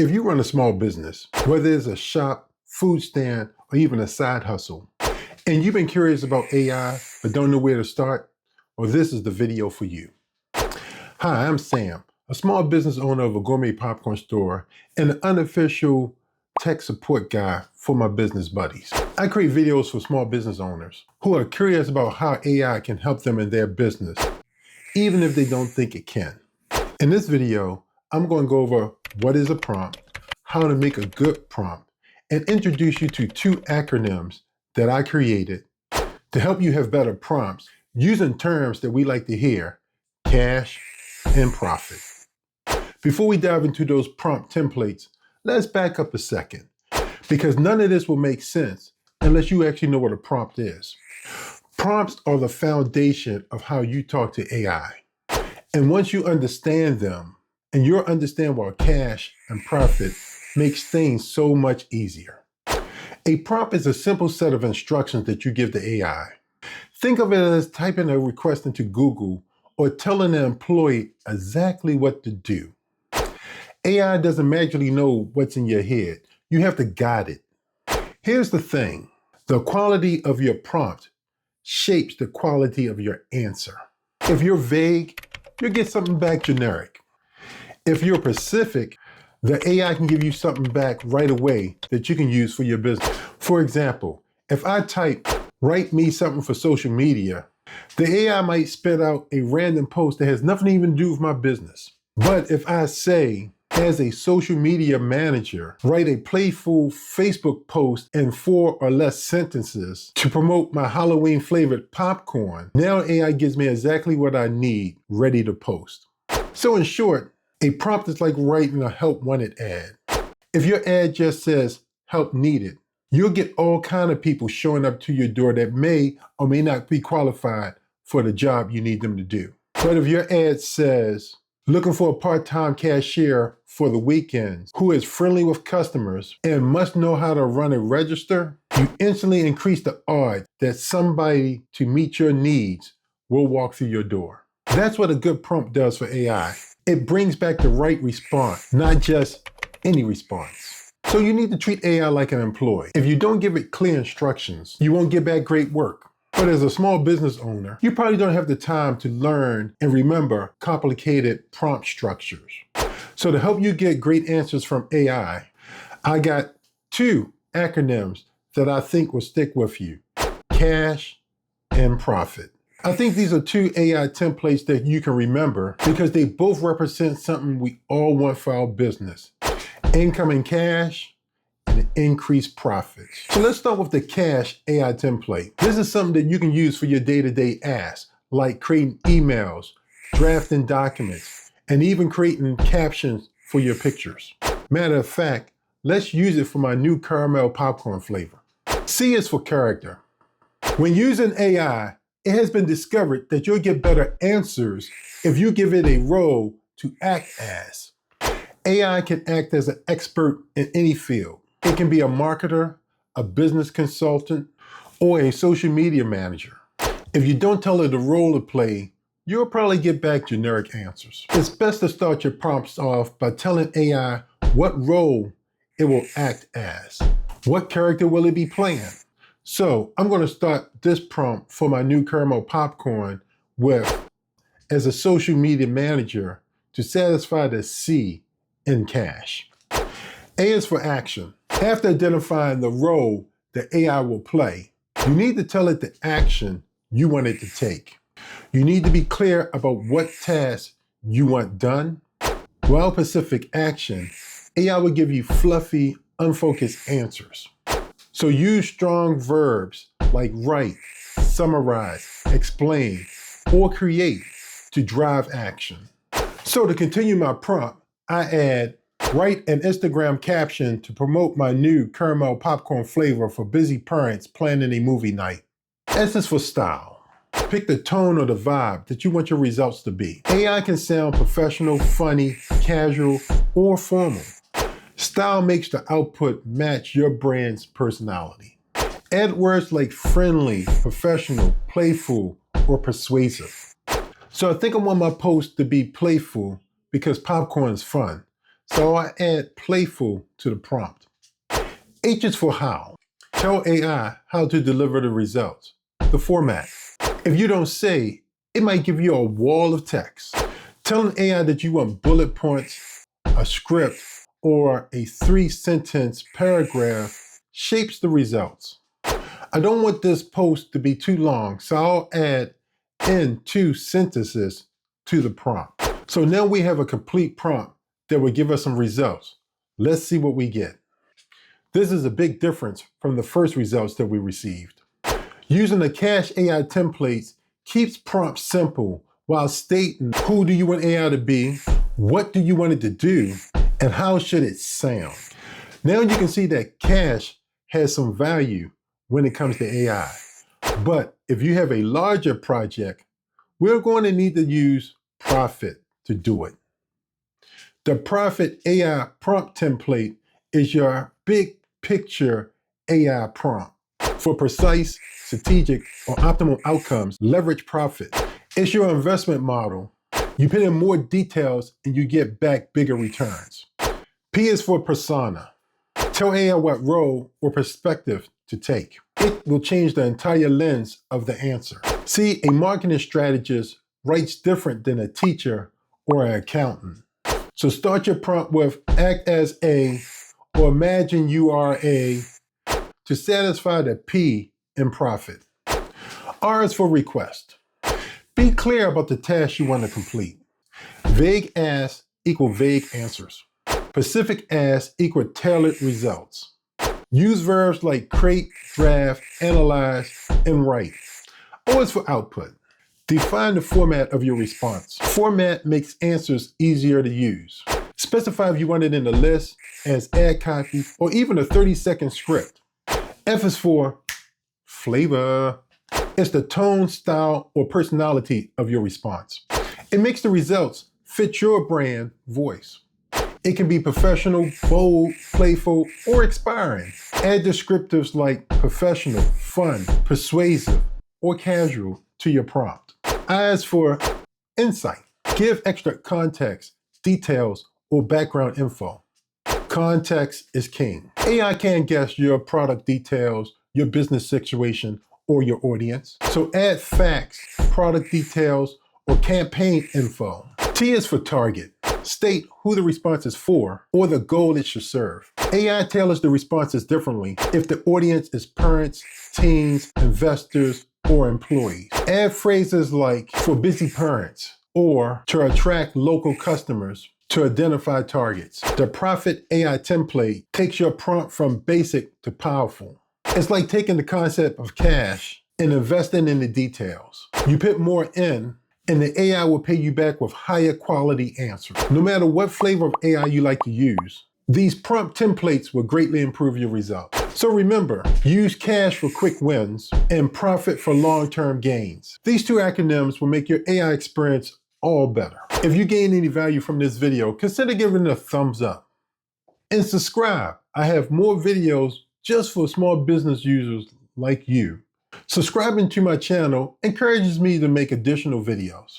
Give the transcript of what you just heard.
If you run a small business, whether it's a shop, food stand, or even a side hustle, and you've been curious about AI but don't know where to start, well, this is the video for you. Hi, I'm Sam, a small business owner of a gourmet popcorn store and an unofficial tech support guy for my business buddies. I create videos for small business owners who are curious about how AI can help them in their business, even if they don't think it can. In this video, I'm going to go over what is a prompt, how to make a good prompt, and introduce you to 2 acronyms that I created to help you have better prompts using terms that we like to hear, cash and profit. Before we dive into those prompt templates, let's back up a second, because none of this will make sense unless you actually know what a prompt is. Prompts are the foundation of how you talk to AI. And once you understand them, and you'll understand why cash and profit makes things so much easier. A prompt is a simple set of instructions that you give the AI. Think of it as typing a request into Google or telling an employee exactly what to do. AI doesn't magically know what's in your head. You have to guide it. Here's the thing. The quality of your prompt shapes the quality of your answer. If you're vague, you'll get something back generic. If you're specific, the AI can give you something back right away that you can use for your business. For example, if I type, write me something for social media, the AI might spit out a random post that has nothing even to do with my business. But if I say, as a social media manager, write a playful Facebook post in 4 or less sentences to promote my Halloween flavored popcorn, now AI gives me exactly what I need ready to post. So in short, a prompt is like writing a help wanted ad. If your ad just says help needed, you'll get all kinds of people showing up to your door that may or may not be qualified for the job you need them to do. But if your ad says looking for a part-time cashier for the weekends who is friendly with customers and must know how to run a register, you instantly increase the odds that somebody to meet your needs will walk through your door. That's what a good prompt does for AI. It brings back the right response, not just any response. So you need to treat AI like an employee. If you don't give it clear instructions, you won't get back great work. But as a small business owner, you probably don't have the time to learn and remember complicated prompt structures. So to help you get great answers from AI, I got 2 acronyms that I think will stick with you, CASH and PROFIT. I think these are 2 AI templates that you can remember because they both represent something we all want for our business. Incoming cash and increased profits. So let's start with the cash AI template. This is something that you can use for your day-to-day asks, like creating emails, drafting documents, and even creating captions for your pictures. Matter of fact, let's use it for my new caramel popcorn flavor. C is for character. When using AI, it has been discovered that you'll get better answers if you give it a role to act as. AI can act as an expert in any field. It can be a marketer, a business consultant, or a social media manager. If you don't tell it the role to play, you'll probably get back generic answers. It's best to start your prompts off by telling AI what role it will act as. What character will it be playing? So I'm going to start this prompt for my new caramel popcorn with, as a social media manager, to satisfy the C in cash. A is for action. After identifying the role that AI will play, you need to tell it the action you want it to take. You need to be clear about what task you want done. While specific action, AI will give you fluffy, unfocused answers. So use strong verbs like write, summarize, explain, or create to drive action. So to continue my prompt, I add, write an Instagram caption to promote my new caramel popcorn flavor for busy parents planning a movie night. S is for style. Pick the tone or the vibe that you want your results to be. AI can sound professional, funny, casual, or formal. Style makes the output match your brand's personality. Add words like friendly, professional, playful, or persuasive. So I think I want my post to be playful because popcorn is fun. So I add playful to the prompt. H is for how. Tell AI how to deliver the results. The format. If you don't say, it might give you a wall of text. Telling AI that you want bullet points, a script, or a 3-sentence paragraph shapes the results. I don't want this post to be too long, so I'll add in 2 sentences to the prompt. So now we have a complete prompt that will give us some results. Let's see what we get. This is a big difference from the first results that we received. Using the C.A.S.H AI templates keeps prompts simple while stating who do you want AI to be, what do you want it to do, and how should it sound. Now you can see that C.A.S.H has some value when it comes to AI. But if you have a larger project, we're going to need to use P.R.O.F.I.T to do it. The P.R.O.F.I.T AI prompt template is your big picture AI prompt. For precise, strategic, or optimal outcomes, leverage P.R.O.F.I.T. It's your investment model. You put in more details and you get back bigger returns. P is for persona. Tell AI what role or perspective to take. It will change the entire lens of the answer. See, a marketing strategist writes different than a teacher or an accountant. So start your prompt with act as a, or imagine you are a, to satisfy the P in P.R.O.F.I.T. R is for request. Be clear about the task you want to complete. Vague asks equal vague answers. Specific asks equal tailored results. Use verbs like create, draft, analyze, and write. O is for output. Define the format of your response. Format makes answers easier to use. Specify if you want it in a list, as ad copy, or even a 30-second script. F is for flavor. It's the tone, style, or personality of your response. It makes the results fit your brand voice. It can be professional, bold, playful, or inspiring. Add descriptives like professional, fun, persuasive, or casual to your prompt. I is for insight. Give extra context, details, or background info. Context is king. AI can't guess your product details, your business situation, or your audience. So add facts, product details, or campaign info. T is for target. State who the response is for or the goal it should serve. AI tailors the responses differently if the audience is parents, teens, investors, or employees. Add phrases like for busy parents or to attract local customers to identify targets. The P.R.O.F.I.T AI template takes your prompt from basic to powerful. It's like taking the concept of cash and investing in the details. You put more in, and the AI will pay you back with higher quality answers. No matter what flavor of AI you like to use, these prompt templates will greatly improve your results. So remember, use C.A.S.H for quick wins and P.R.O.F.I.T for long-term gains. These 2 acronyms will make your AI experience all better. If you gain any value from this video, consider giving it a thumbs up. And subscribe. I have more videos just for small business users like you. Subscribing to my channel encourages me to make additional videos.